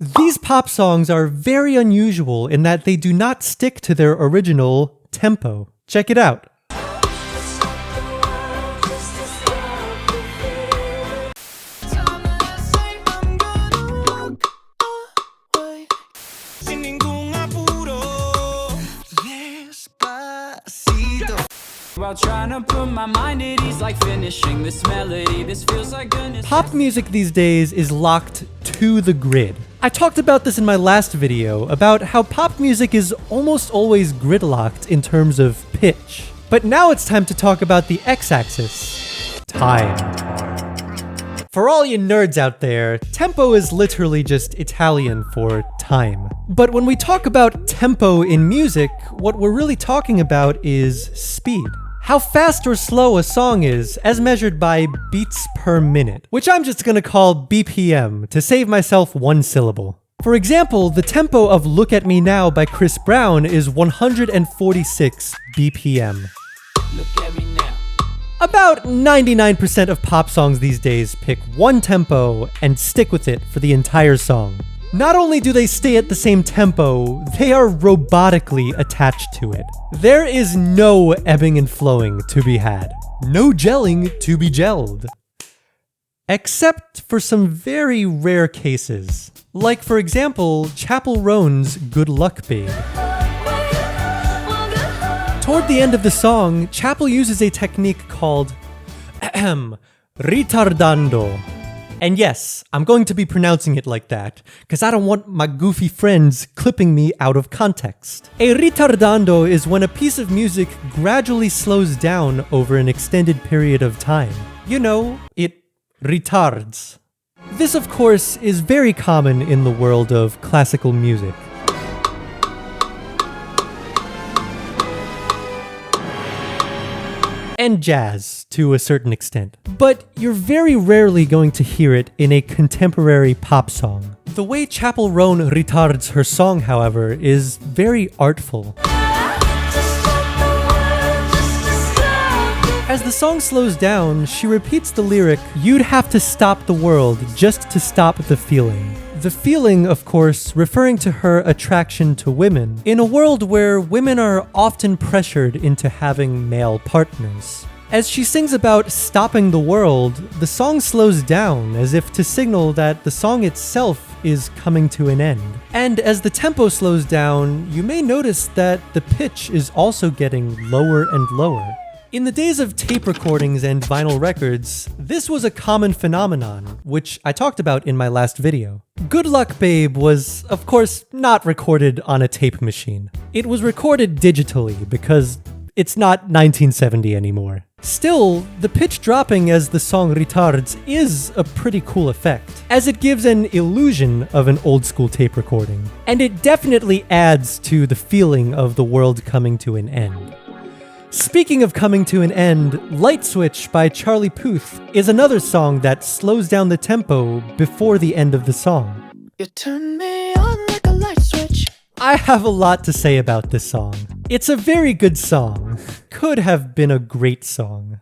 These pop songs are very unusual in that they do not stick to their original tempo. Check it out. Trying to put my mind at ease, like finishing this melody. This feels like goodness. Pop music these days is locked to the grid. I talked about this in my last video, about how pop music is almost always gridlocked in terms of pitch. But now it's time to talk about the x-axis. Time. For all you nerds out there, tempo is literally just Italian for time. But when we talk about tempo in music, what we're really talking about is speed. How fast or slow a song is as measured by beats per minute, which I'm just gonna call BPM to save myself one syllable. For example, the tempo of Look at Me Now by Chris Brown is 146 BPM. Look at me now. About 99% of pop songs these days pick one tempo and stick with it for the entire song. Not only do they stay at the same tempo, they are robotically attached to it. There is no ebbing and flowing to be had. No gelling to be gelled. Except for some very rare cases. Like, for example, Chappell Roan's Good Luck Babe. Toward the end of the song, Chappell uses a technique called Ritardando. And yes, I'm going to be pronouncing it like that, because I don't want my goofy friends clipping me out of context. A ritardando is when a piece of music gradually slows down over an extended period of time. You know, it retards. This, of course, is very common in the world of classical music. And jazz, to a certain extent. But you're very rarely going to hear it in a contemporary pop song. The way Chappell Roan retards her song, however, is very artful. As the song slows down, she repeats the lyric, "You'd have to stop the world just to stop the feeling." The feeling, of course, referring to her attraction to women, in a world where women are often pressured into having male partners. As she sings about stopping the world, the song slows down as if to signal that the song itself is coming to an end. And as the tempo slows down, you may notice that the pitch is also getting lower and lower. In the days of tape recordings and vinyl records, this was a common phenomenon, which I talked about in my last video. Good Luck Babe was, of course, not recorded on a tape machine. It was recorded digitally because it's not 1970 anymore. Still, the pitch dropping as the song retards is a pretty cool effect, as it gives an illusion of an old school tape recording. And it definitely adds to the feeling of the world coming to an end. Speaking of coming to an end, Light Switch by Charlie Puth is another song that slows down the tempo before the end of the song. You turn me on like a light switch. I have a lot to say about this song. It's a very good song. Could have been a great song.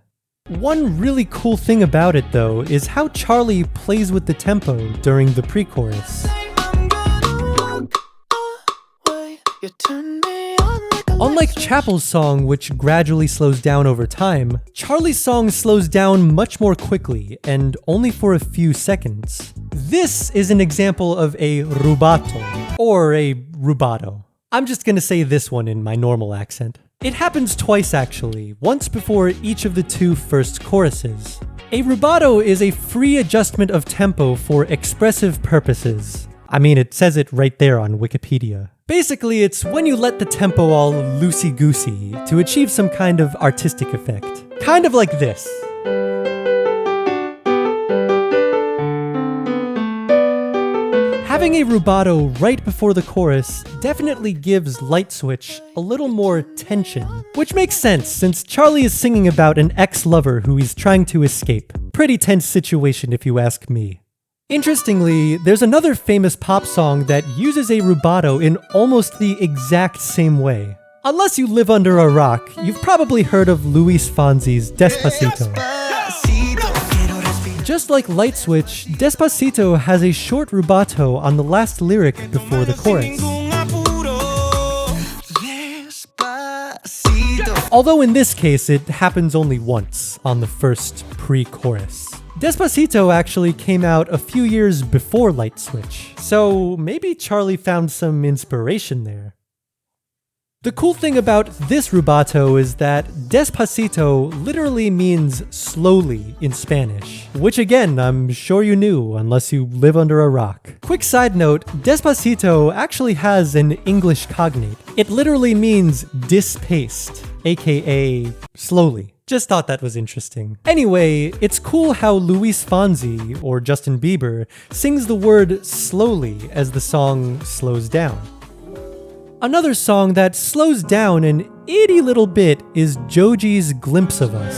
One really cool thing about it, though, is how Charlie plays with the tempo during the pre-chorus. You turn me on like a Unlike Chappell's song, which gradually slows down over time, Charlie's song slows down much more quickly, and only for a few seconds. This is an example of a rubato, or a rubato. I'm just gonna say this one in my normal accent. It happens twice actually, once before each of the two first choruses. A rubato is a free adjustment of tempo for expressive purposes. I mean, it says it right there on Wikipedia. Basically, it's when you let the tempo all loosey-goosey to achieve some kind of artistic effect. Kind of like this. Having a rubato right before the chorus definitely gives Light Switch a little more tension, which makes sense since Charlie is singing about an ex-lover who he's trying to escape. Pretty tense situation if you ask me. Interestingly, there's another famous pop song that uses a rubato in almost the exact same way. Unless you live under a rock, you've probably heard of Luis Fonsi's Despacito. Just like Light Switch, Despacito has a short rubato on the last lyric before the chorus. Although in this case, it happens only once on the first pre-chorus. Despacito actually came out a few years before Light Switch, so maybe Charlie found some inspiration there. The cool thing about this rubato is that Despacito literally means slowly in Spanish, which again, I'm sure you knew unless you live under a rock. Quick side note, Despacito actually has an English cognate. It literally means dispaced, aka slowly. Just thought that was interesting. Anyway, it's cool how Luis Fonsi, or Justin Bieber, sings the word slowly as the song slows down. Another song that slows down an itty little bit is Joji's Glimpse of Us.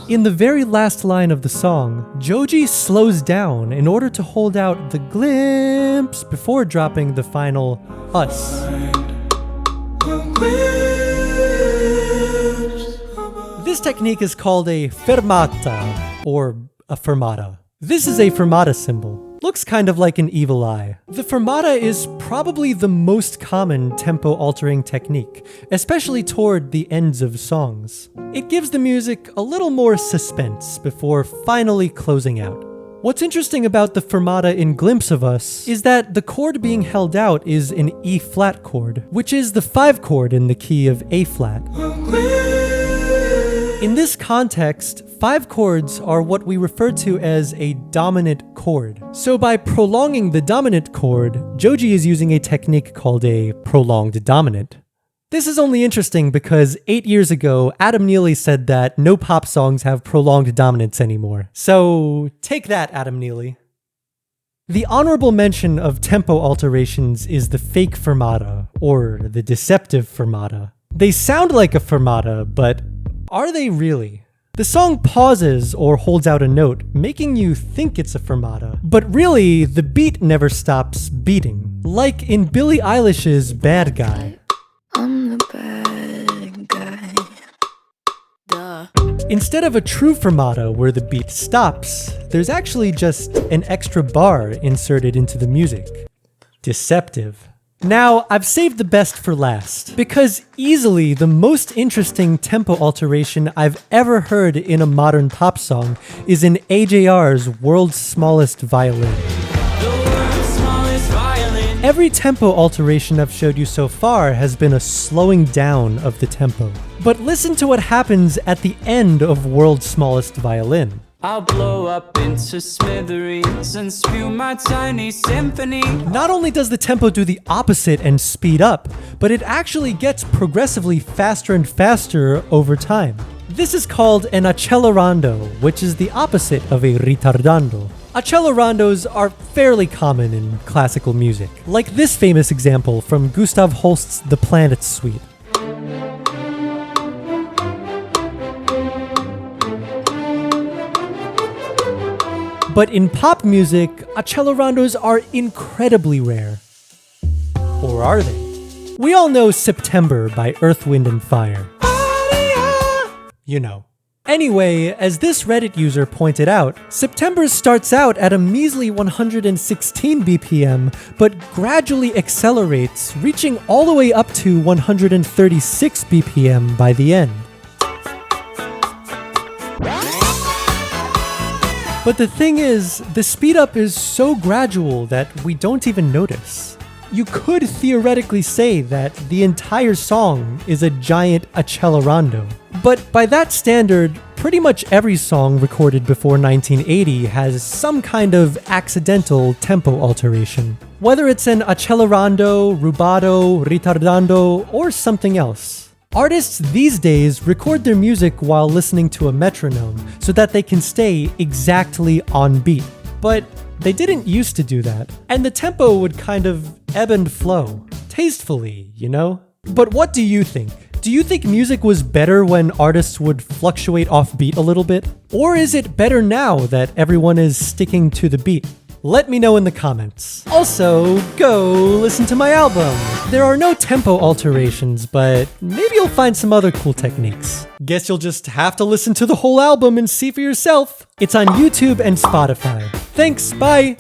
In the very last line of the song, Joji slows down in order to hold out the glimpse before dropping the final us. This technique is called a fermata, or a fermata. This is a fermata symbol. Looks kind of like an evil eye. The fermata is probably the most common tempo-altering technique, especially toward the ends of songs. It gives the music a little more suspense before finally closing out. What's interesting about the fermata in Glimpse of Us is that the chord being held out is an E-flat chord, which is the 5 chord in the key of A-flat. In this context, 5 chords are what we refer to as a dominant chord. So by prolonging the dominant chord, Joji is using a technique called a prolonged dominant. This is only interesting because 8 years ago, Adam Neely said that no pop songs have prolonged dominance anymore. So take that, Adam Neely. The honorable mention of tempo alterations is the fake fermata, or the deceptive fermata. They sound like a fermata, but are they really? The song pauses or holds out a note, making you think it's a fermata. But really, the beat never stops beating. Like in Billie Eilish's Bad Guy. I'm the bad guy. Duh. Instead of a true fermata where the beat stops, there's actually just an extra bar inserted into the music. Deceptive. Now, I've saved the best for last, because easily the most interesting tempo alteration I've ever heard in a modern pop song is in AJR's World's Smallest Violin. Every tempo alteration I've showed you so far has been a slowing down of the tempo. But listen to what happens at the end of World's Smallest Violin. I'll blow up into smithereens and spew my tiny symphony. Not only does the tempo do the opposite and speed up, but it actually gets progressively faster and faster over time. This is called an accelerando, which is the opposite of a ritardando. Accelerandos are fairly common in classical music, like this famous example from Gustav Holst's The Planet Suite. But in pop music, accelerandos are incredibly rare. Or are they? We all know September by Earth, Wind & Fire. You know. Anyway, as this Reddit user pointed out, September starts out at a measly 116 BPM, but gradually accelerates, reaching all the way up to 136 BPM by the end. But the thing is, the speed up is so gradual that we don't even notice. You could theoretically say that the entire song is a giant accelerando. But by that standard, pretty much every song recorded before 1980 has some kind of accidental tempo alteration. Whether it's an accelerando, rubato, ritardando, or something else. Artists these days record their music while listening to a metronome so that they can stay exactly on beat. But they didn't used to do that, and the tempo would kind of ebb and flow. Tastefully, you know? But what do you think? Do you think music was better when artists would fluctuate off beat a little bit? Or is it better now that everyone is sticking to the beat? Let me know in the comments. Also, go listen to my album. There are no tempo alterations, but maybe you'll find some other cool techniques. Guess you'll just have to listen to the whole album and see for yourself. It's on YouTube and Spotify. Thanks, bye!